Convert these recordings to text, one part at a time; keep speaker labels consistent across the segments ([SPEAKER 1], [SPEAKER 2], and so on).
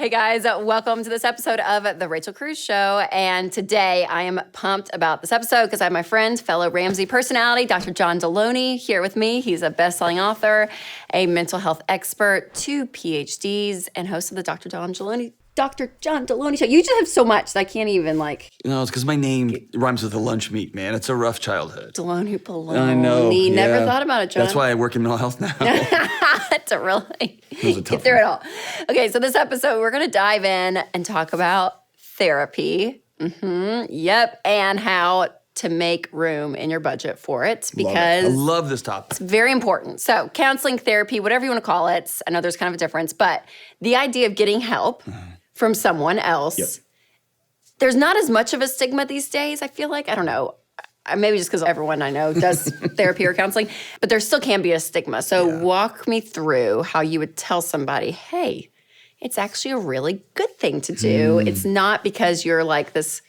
[SPEAKER 1] Hey guys, welcome to this episode of The Rachel Cruze Show. And today I am pumped about this episode because I have my friend, fellow Ramsey personality, Dr. John Deloney here with me. He's a best-selling author, a mental health expert, 2 PhDs, and host of the Dr. John Deloney Show. You just have so much that I can't even
[SPEAKER 2] it's because my name rhymes with the lunch meat, man. It's a rough childhood.
[SPEAKER 1] Deloney Poloni.
[SPEAKER 2] I know.
[SPEAKER 1] Never thought about it, John.
[SPEAKER 2] That's why I work in mental health now.
[SPEAKER 1] To really get through it all. Okay, so this episode, we're going to dive in and talk about therapy. Yep, and how to make room in your budget for it because
[SPEAKER 2] I love this topic.
[SPEAKER 1] It's very important. So counseling, therapy, whatever you want to call it. I know there's kind of a difference, but the idea of getting help from someone else, there's not as much of a stigma these days, I feel like. I don't know. Maybe just because everyone I know does therapy or counseling, but there still can be a stigma. So walk me through how you would tell somebody, hey, it's actually a really good thing to do. It's not because you're like this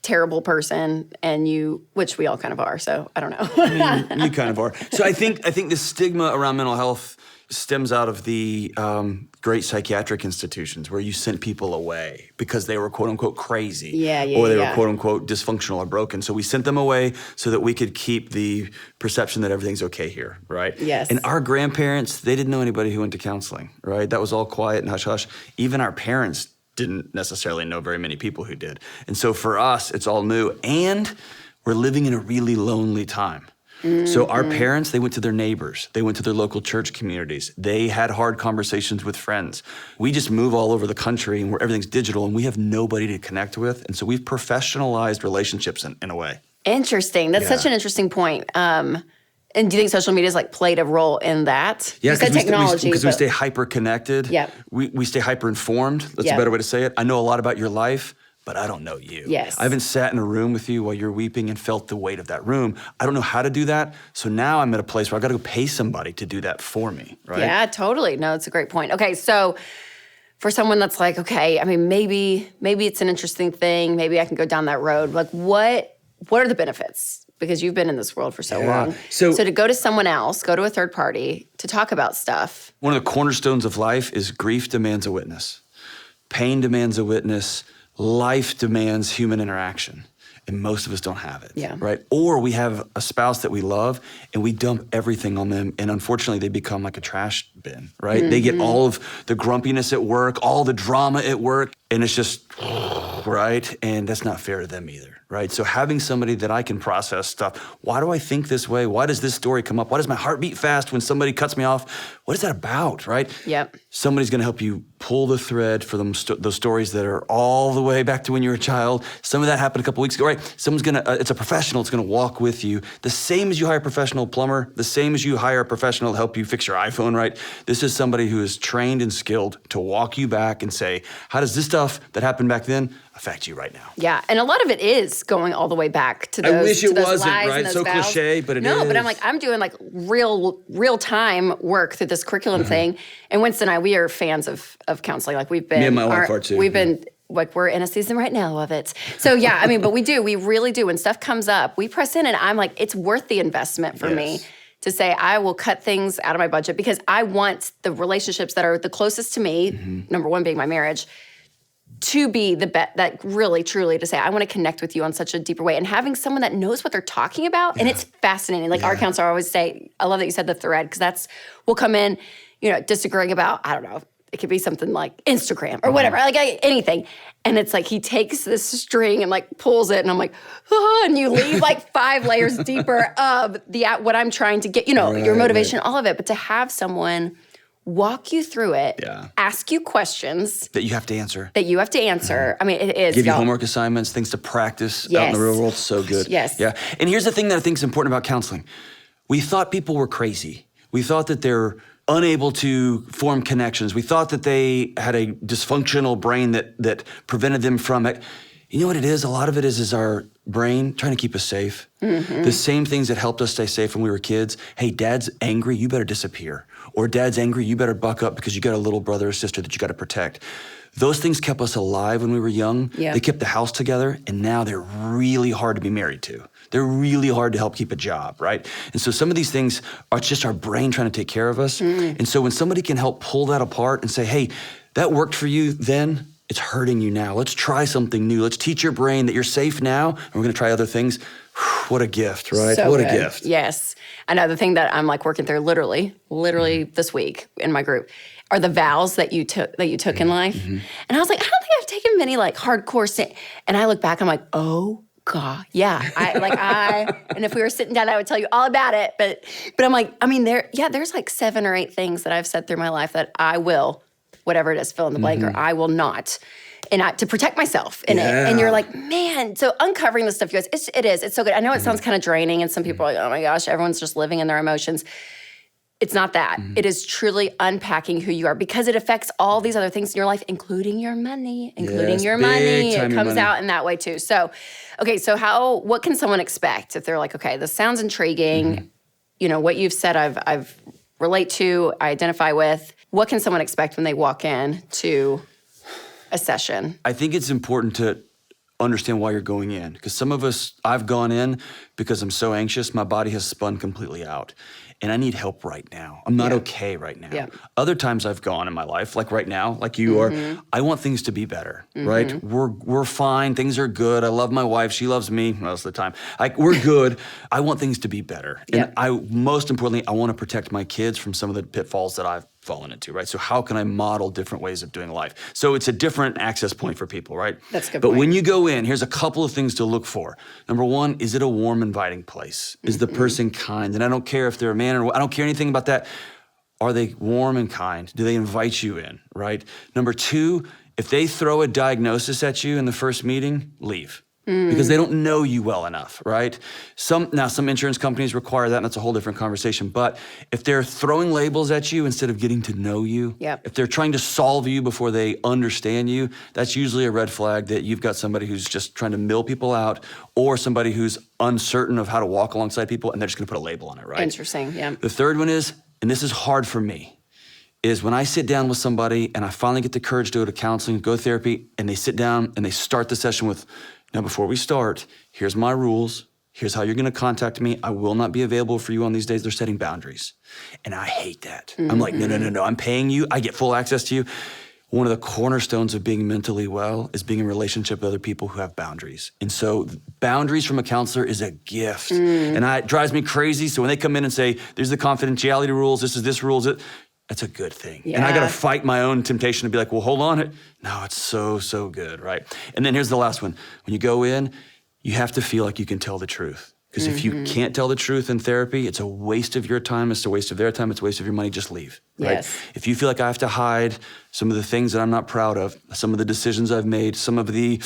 [SPEAKER 1] terrible person and which we all kind of are, so I don't know.
[SPEAKER 2] You kind of are. So I think the stigma around mental health stems out of the great psychiatric institutions where you sent people away because they were quote unquote crazy. Or they were quote unquote dysfunctional or broken. So we sent them away so that we could keep the perception that everything's okay here, right?
[SPEAKER 1] Yes.
[SPEAKER 2] And our grandparents, they didn't know anybody who went to counseling, right? That was all quiet and hush hush. Even our parents didn't necessarily know very many people who did. And so for us, it's all new. And we're living in a really lonely time. So our parents, they went to their neighbors. They went to their local church communities. They had hard conversations with friends. We just move all over the country and where everything's digital and we have nobody to connect with. And so we've professionalized relationships in a way.
[SPEAKER 1] Interesting. That's such an interesting point. And do you think social media has played a role in that?
[SPEAKER 2] Yeah,
[SPEAKER 1] because technology.
[SPEAKER 2] Because we stay hyper connected.
[SPEAKER 1] Yeah.
[SPEAKER 2] We stay hyper informed. That's a better way to say it. I know a lot about your life, but I don't know you.
[SPEAKER 1] Yes.
[SPEAKER 2] I haven't sat in a room with you while you're weeping and felt the weight of that room. I don't know how to do that. So now I'm at a place where I've got to go pay somebody to do that for me, right?
[SPEAKER 1] Yeah, totally. No, it's a great point. Okay, so for someone that's like, okay, I mean, maybe it's an interesting thing. Maybe I can go down that road. Like, what are the benefits? Because you've been in this world for so long. So to go to someone else, go to a third party to talk about stuff.
[SPEAKER 2] One of the cornerstones of life is grief demands a witness. Pain demands a witness. Life demands human interaction, and most of us don't have it, right? Or we have a spouse that we love, and we dump everything on them, and unfortunately, they become like a trash bin, right? They get all of the grumpiness at work, all the drama at work, and it's just, right? And that's not fair to them either, right? So having somebody that I can process stuff, why do I think this way? Why does this story come up? Why does my heart beat fast when somebody cuts me off? What is that about, right?
[SPEAKER 1] Yep.
[SPEAKER 2] Somebody's gonna help you pull the thread for them those stories that are all the way back to when you were a child. Some of that happened a couple weeks ago, right? Someone's gonna, it's a professional, it's gonna walk with you. The same as you hire a professional plumber, the same as you hire a professional to help you fix your iPhone, right? This is somebody who is trained and skilled to walk you back and say, how does this stuff that happened back then affect you right now?
[SPEAKER 1] Yeah, and a lot of it is going all the way back to those
[SPEAKER 2] I wish it wasn't,
[SPEAKER 1] lies
[SPEAKER 2] right?
[SPEAKER 1] and those
[SPEAKER 2] So
[SPEAKER 1] vows.
[SPEAKER 2] cliche, but it is.
[SPEAKER 1] No, but I'm doing like real time work through this curriculum thing. And Winston and I, we are fans of counseling. Like we've been,
[SPEAKER 2] me and my wife are too.
[SPEAKER 1] We've been like we're in a season right now of it. So yeah, I mean, but we really do. When stuff comes up, we press in, and I'm like, it's worth the investment for me to say I will cut things out of my budget because I want the relationships that are the closest to me. Number one being my marriage. To be the bet that really, truly to say, I want to connect with you on such a deeper way. And having someone that knows what they're talking about, and it's fascinating. Like our counselor always say, I love that you said the thread, because we'll come in, disagreeing about, I don't know, it could be something like Instagram or whatever, like anything. And it's like he takes this string and like pulls it, and I'm like, and you leave like 5 layers deeper of what I'm trying to get, your motivation, all of it. But to have someone walk you through it, ask you questions
[SPEAKER 2] that you have to answer.
[SPEAKER 1] I mean, it is.
[SPEAKER 2] Give you homework assignments, things to practice out in the real world. So good.
[SPEAKER 1] Yes.
[SPEAKER 2] Yeah. And here's the thing that I think is important about counseling. We thought people were crazy. We thought that they're unable to form connections. We thought that they had a dysfunctional brain that prevented them from it. You know what it is? A lot of it is our brain trying to keep us safe. The same things that helped us stay safe when we were kids. Hey, dad's angry, you better disappear. Or dad's angry, you better buck up because you got a little brother or sister that you got to protect. Those things kept us alive when we were young. They kept the house together, and now they're really hard to be married to. They're really hard to help keep a job, right? And so some of these things are just our brain trying to take care of us. And so when somebody can help pull that apart and say, hey, that worked for you then, it's hurting you now. Let's try something new. Let's teach your brain that you're safe now, and we're gonna try other things. What a gift, right?
[SPEAKER 1] So
[SPEAKER 2] what
[SPEAKER 1] good.
[SPEAKER 2] a gift.
[SPEAKER 1] Yes. Another thing that I'm like working through literally this week in my group are the vows that you took in life. And I was like, I don't think I've taken many like hardcore and I look back, I'm like, oh God, yeah. And if we were sitting down, I would tell you all about it. But I'm like, I mean, there's like 7 or 8 things that I've said through my life that I will, whatever it is, fill in the blank, or I will not. And to protect myself in it. And you're like, man, so uncovering this stuff, you guys, it's so good. I know it sounds kind of draining, and some people are like, oh my gosh, everyone's just living in their emotions. It's not that. It is truly unpacking who you are, because it affects all these other things in your life, including your money, It comes out in that way too. So, okay, so what can someone expect if they're like, okay, this sounds intriguing. You know, what you've said I've relate to, I identify with. What can someone expect when they walk in to a session?
[SPEAKER 2] I think it's important to understand why you're going in, because some of us, I've gone in because I'm so anxious, my body has spun completely out, and I need help right now. I'm not okay right now.
[SPEAKER 1] Yeah.
[SPEAKER 2] Other times I've gone in my life, like right now, like you are, I want things to be better, right? We're fine, things are good. I love my wife, she loves me most of the time. Like, we're good. I want things to be better. And most importantly, I want to protect my kids from some of the pitfalls that I've fallen into, right? So how can I model different ways of doing life? So it's a different access point for people, right?
[SPEAKER 1] That's a good
[SPEAKER 2] But
[SPEAKER 1] point.
[SPEAKER 2] when you go in, here's a couple of things to look for. Number one, is it a warm, inviting place? Is the person kind? And I don't care if they're a man or I don't care anything about that. Are they warm and kind? Do they invite you in, right? Number two, if they throw a diagnosis at you in the first meeting, leave. Because they don't know you well enough, right? Some insurance companies require that, and that's a whole different conversation. But if they're throwing labels at you instead of getting to know you, if they're trying to solve you before they understand you, that's usually a red flag that you've got somebody who's just trying to mill people out, or somebody who's uncertain of how to walk alongside people, and they're just gonna put a label on it, right?
[SPEAKER 1] Interesting, yeah.
[SPEAKER 2] The third one is, and this is hard for me, is when I sit down with somebody and I finally get the courage to go to counseling, go to therapy, and they sit down and they start the session with, now, before we start, here's my rules. Here's how you're gonna contact me. I will not be available for you on these days. They're setting boundaries. And I hate that. I'm like, no. I'm paying you. I get full access to you. One of the cornerstones of being mentally well is being in a relationship with other people who have boundaries. And so boundaries from a counselor is a gift. And it drives me crazy. So when they come in and say, there's the confidentiality rules, this rules, that's a good thing.
[SPEAKER 1] Yeah.
[SPEAKER 2] And I gotta fight my own temptation to be like, well, hold on. No, it's so good, right? And then here's the last one. When you go in, you have to feel like you can tell the truth. Because if you can't tell the truth in therapy, it's a waste of your time, it's a waste of their time, it's a waste of your money, just leave, right?
[SPEAKER 1] Yes.
[SPEAKER 2] If you feel like I have to hide some of the things that I'm not proud of, some of the decisions I've made, some of the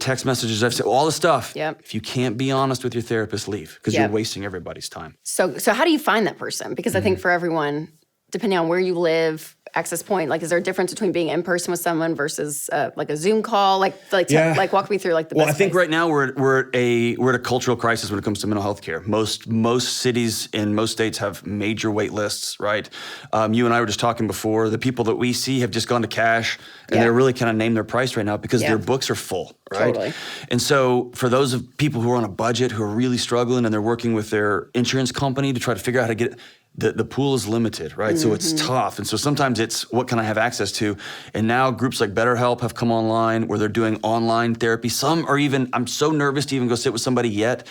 [SPEAKER 2] text messages I've said, all the stuff. If you can't be honest with your therapist, leave, because you're wasting everybody's time.
[SPEAKER 1] So how do you find that person? Because I think for everyone, depending on where you live, access point, like, is there a difference between being in person with someone versus like a Zoom call? Like walk me through like the best
[SPEAKER 2] I think
[SPEAKER 1] place.
[SPEAKER 2] right now we're at a cultural crisis when it comes to mental health care. Most cities in most states have major wait lists, right? You and I were just talking before. The people that we see have just gone to cash, and they're really kind of named their price right now because their books are full, right?
[SPEAKER 1] Totally.
[SPEAKER 2] And so for those of people who are on a budget, who are really struggling, and they're working with their insurance company to try to figure out how to get the pool is limited, right? So it's tough. And so sometimes it's, what can I have access to? And now groups like BetterHelp have come online where they're doing online therapy. Some are even, I'm so nervous to even go sit with somebody yet.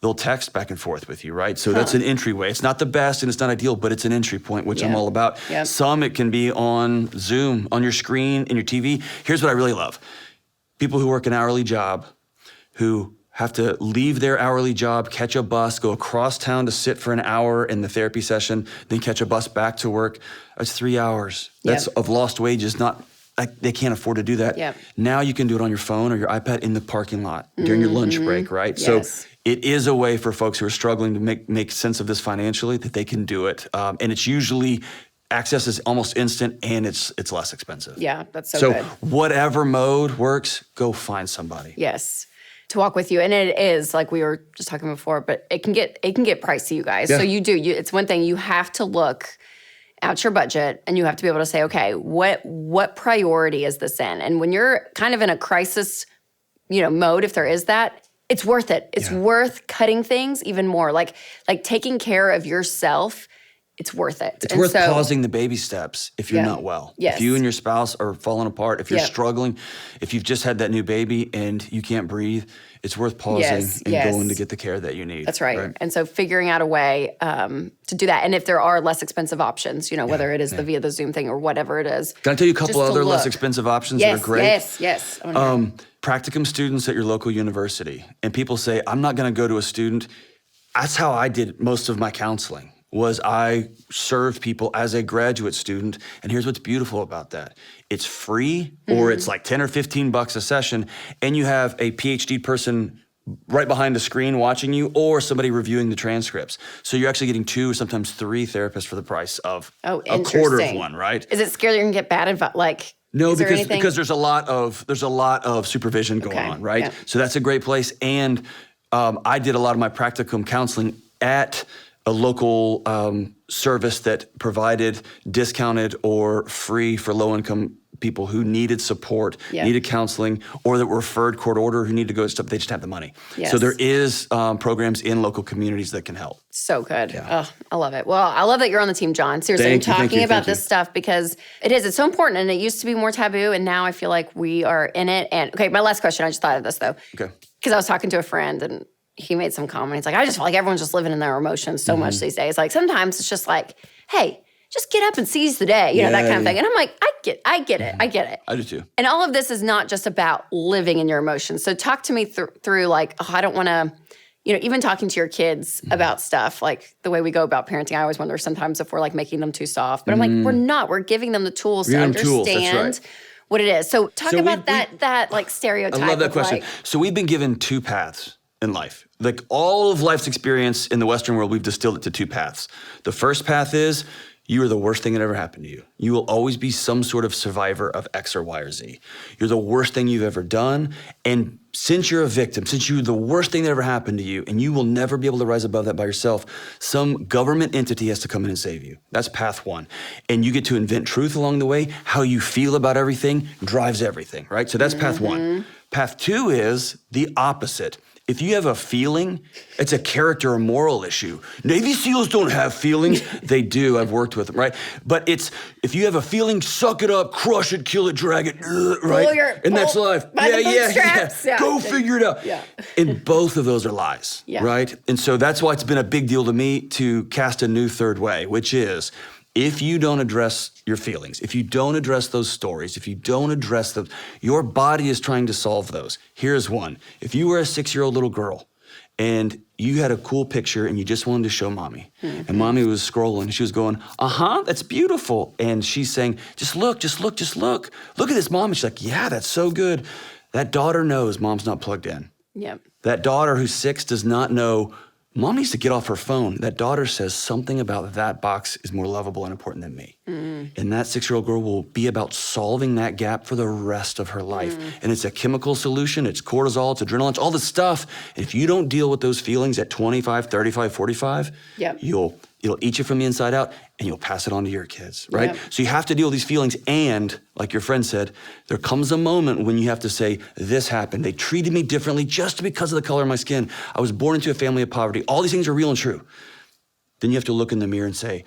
[SPEAKER 2] They'll text back and forth with you, right? So that's an entryway. It's not the best and it's not ideal, but it's an entry point, which I'm all about. Some, it can be on Zoom, on your screen, in your TV. Here's what I really love. People who work an hourly job, who have to leave their hourly job, catch a bus, go across town to sit for an hour in the therapy session, then catch a bus back to work. That's 3 hours. That's of lost wages. Not like they can't afford to do that. Now you can do it on your phone or your iPad in the parking lot during your lunch break, right? So it is a way for folks who are struggling to make sense of this financially that they can do it. And it's usually, access is almost instant and it's less expensive.
[SPEAKER 1] Yeah, that's so good.
[SPEAKER 2] Whatever mode works, go find somebody.
[SPEAKER 1] Yes. To walk with you, and it is like we were just talking before, but it can get pricey, you guys. So it's one thing, you have to look at your budget, and you have to be able to say, okay, what priority is this in? And when you're kind of in a crisis, mode, if there is that, it's worth it. It's worth cutting things even more. Like taking care of yourself it's worth it.
[SPEAKER 2] It's worth pausing the baby steps if you're not well.
[SPEAKER 1] Yes.
[SPEAKER 2] If you and your spouse are falling apart, if you're
[SPEAKER 1] Yep.
[SPEAKER 2] struggling, if you've just had that new baby and you can't breathe, it's worth pausing and going to get the care that you need.
[SPEAKER 1] That's right. And so figuring out a way to do that. And if there are less expensive options, whether it is via the Zoom thing or whatever it is.
[SPEAKER 2] Can I tell you a couple other less expensive options that are great?
[SPEAKER 1] Yes.
[SPEAKER 2] Practicum students at your local university. And people say, I'm not going to go to a student. That's how I did most of my counseling. Was I served people as a graduate student, and here's what's beautiful about that. It's free, or it's like 10 or 15 bucks a session, and you have a PhD person right behind the screen watching you, or somebody reviewing the transcripts. So you're actually getting 2 or sometimes 3 therapists for the price of a quarter of one, right?
[SPEAKER 1] Is it scary you're gonna get bad advice?
[SPEAKER 2] No, because there's a lot of supervision going on, right?
[SPEAKER 1] Yeah.
[SPEAKER 2] So that's a great place. And I did a lot of my practicum counseling at a local service that provided discounted or free for low-income people who needed support, needed counseling, or that were referred court order who need to go to stuff. They just have the money.
[SPEAKER 1] Yes.
[SPEAKER 2] So there is programs in local communities that can help.
[SPEAKER 1] So good.
[SPEAKER 2] Yeah.
[SPEAKER 1] Oh, I love it. Well, I love that you're on the team, John. Seriously, I'm talking about this stuff because it's so important, and it used to be more taboo, and now I feel like we are in it. And okay, my last question, I just thought of this though.
[SPEAKER 2] Okay.
[SPEAKER 1] Because I was talking to a friend and he made some comment. He's like, I just feel like everyone's just living in their emotions so much these days. Like sometimes it's just like, hey, just get up and seize the day, that kind of thing. And I'm like, I get it.
[SPEAKER 2] I do too.
[SPEAKER 1] And all of this is not just about living in your emotions. So talk to me through like, I don't want to, even talking to your kids about stuff, like the way we go about parenting. I always wonder sometimes if we're like making them too soft, but I'm like, we're not. We're giving them the tools to understand what it is. So talk about that like stereotype.
[SPEAKER 2] I love that question.
[SPEAKER 1] Like,
[SPEAKER 2] so we've been given 2 paths in life. Like all of life's experience in the Western world, we've distilled it to 2 paths. The first path is you are the worst thing that ever happened to you. You will always be some sort of survivor of X or Y or Z. You're the worst thing you've ever done. And since you're a victim, since you're the worst thing that ever happened to you, and you will never be able to rise above that by yourself, some government entity has to come in and save you. That's path 1. And you get to invent truth along the way. How you feel about everything drives everything, right? So that's path 1. Path 2 is the opposite. If you have a feeling, it's a character or moral issue. Navy SEALs don't have feelings. They do. I've worked with them, right? But it's, if you have a feeling, suck it up, crush it, kill it, drag it, right? And that's life.
[SPEAKER 1] Yeah.
[SPEAKER 2] Go figure it out.
[SPEAKER 1] Yeah.
[SPEAKER 2] And both of those are lies, right? And so that's why it's been a big deal to me to cast a new third way, which is, if you don't address your feelings, if you don't address those stories, if you don't address them, your body is trying to solve those. Here's one. If you were a 6-year-old little girl and you had a cool picture and you just wanted to show mommy, and mommy was scrolling, she was going, that's beautiful. And she's saying, just look. Look at this, mom. And she's like, yeah, that's so good. That daughter knows mom's not plugged in.
[SPEAKER 1] Yep.
[SPEAKER 2] That daughter who's 6 does not know mom needs to get off her phone. That daughter says something about that box is more lovable and important than me. And that 6-year-old girl will be about solving that gap for the rest of her life. And it's a chemical solution. It's cortisol, it's adrenaline, it's all this stuff. And if you don't deal with those feelings at 25, 35, 45, it'll eat you from the inside out, and you'll pass it on to your kids, right? So you have to deal with these feelings, and like your friend said, there comes a moment when you have to say, this happened. They treated me differently just because of the color of my skin. I was born into a family of poverty. All these things are real and true. Then you have to look in the mirror and say,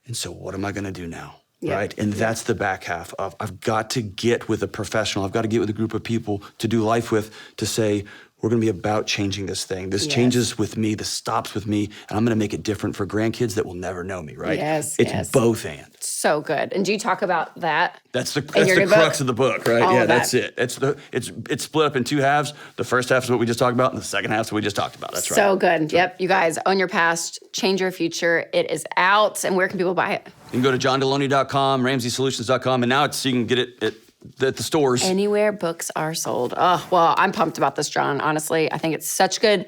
[SPEAKER 2] and so what am I gonna do now, right? And that's the back half of, I've got to get with a professional. I've got to get with a group of people to do life with, to say, we're going to be about changing this thing. This changes with me. This stops with me. And I'm going to make it different for grandkids that will never know me, right? It's both and.
[SPEAKER 1] So good. And do you talk about that?
[SPEAKER 2] That's the crux of the book, right? That's it. It's split up in 2 halves. The first half is what we just talked about, and the second half is what we just talked about. That's right.
[SPEAKER 1] So good. Yep. You guys, Own Your Past, Change Your Future. It is out. And where can people buy it?
[SPEAKER 2] You can go to johndeloney.com, ramseysolutions.com, and now you can get it at the stores.
[SPEAKER 1] Anywhere books are sold. Oh, well, I'm pumped about this, John. Honestly, I think it's such good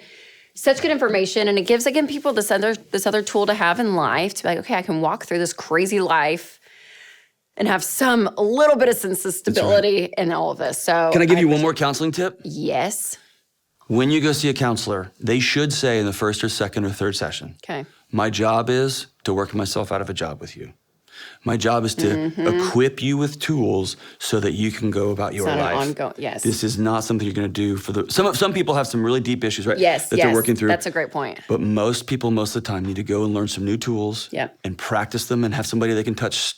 [SPEAKER 1] information, and it gives, again, people this other tool to have in life to be like, okay, I can walk through this crazy life and have a little bit of sense of stability in all of this. So
[SPEAKER 2] can I give you one more counseling tip?
[SPEAKER 1] Yes.
[SPEAKER 2] When you go see a counselor, they should say in the first or second or third session,
[SPEAKER 1] okay,
[SPEAKER 2] my job is to work myself out of a job with you. My job is to equip you with tools so that you can go about your
[SPEAKER 1] It's not
[SPEAKER 2] life.
[SPEAKER 1] an ongoing, yes.
[SPEAKER 2] This is not something you're going to do for the. Some people have some really deep issues, right?
[SPEAKER 1] Yes,
[SPEAKER 2] that they're working through.
[SPEAKER 1] That's a great point.
[SPEAKER 2] But most people, most of the time, need to go and learn some new tools.
[SPEAKER 1] Yep.
[SPEAKER 2] And practice them, and have somebody they can touch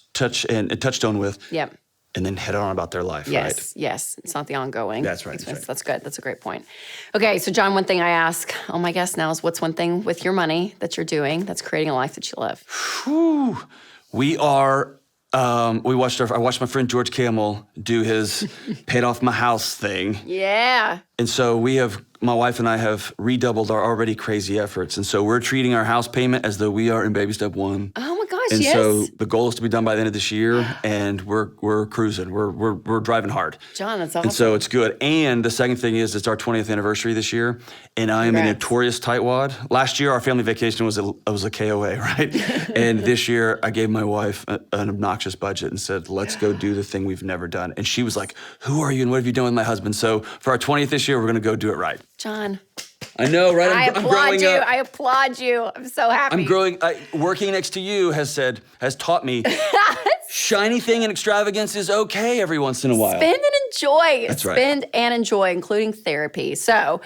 [SPEAKER 2] and touchstone with.
[SPEAKER 1] Yep.
[SPEAKER 2] And then head on about their life,
[SPEAKER 1] Yes,
[SPEAKER 2] right?
[SPEAKER 1] yes. It's not the ongoing.
[SPEAKER 2] That's right,
[SPEAKER 1] expense.
[SPEAKER 2] that's right.
[SPEAKER 1] That's good. That's a great point. Okay, so John, one thing I ask all my guests now is what's one thing with your money that you're doing that's creating a life that you love?
[SPEAKER 2] Whew. We are. I watched my friend George Camel do his paid off my house thing.
[SPEAKER 1] Yeah.
[SPEAKER 2] And so my wife and I have redoubled our already crazy efforts. And so we're treating our house payment as though we are in baby step 1.
[SPEAKER 1] Oh my gosh,
[SPEAKER 2] And
[SPEAKER 1] yes.
[SPEAKER 2] so the goal is to be done by the end of this year, and we're cruising. We're driving hard.
[SPEAKER 1] John, that's awesome.
[SPEAKER 2] And so it's good. And the second thing is it's our 20th anniversary this year, and I am a
[SPEAKER 1] Congrats.
[SPEAKER 2] notorious tightwad. Last year our family vacation was a KOA, right? And this year I gave my wife an obnoxious budget and said, "Let's go do the thing we've never done." And she was like, "Who are you and what have you done with my husband?" So for our 20th this year, we're going to go do it right.
[SPEAKER 1] John,
[SPEAKER 2] I know, right?
[SPEAKER 1] I
[SPEAKER 2] I'm
[SPEAKER 1] applaud
[SPEAKER 2] growing
[SPEAKER 1] you.
[SPEAKER 2] up.
[SPEAKER 1] I applaud you. I'm so happy.
[SPEAKER 2] I'm growing. Working next to you has taught me shiny thing and extravagance is okay every once in a while.
[SPEAKER 1] Spend and enjoy.
[SPEAKER 2] That's right.
[SPEAKER 1] Spend and enjoy, including therapy. So,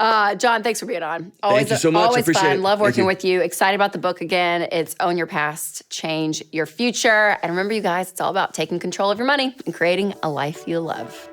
[SPEAKER 1] John, thanks for being on. Always,
[SPEAKER 2] Thank you so much. I
[SPEAKER 1] Always
[SPEAKER 2] appreciate
[SPEAKER 1] fun.
[SPEAKER 2] it.
[SPEAKER 1] Love
[SPEAKER 2] Thank
[SPEAKER 1] working
[SPEAKER 2] you.
[SPEAKER 1] with you. Excited about the book again. It's Own Your Past, Change Your Future. And remember, you guys, it's all about taking control of your money and creating a life you love.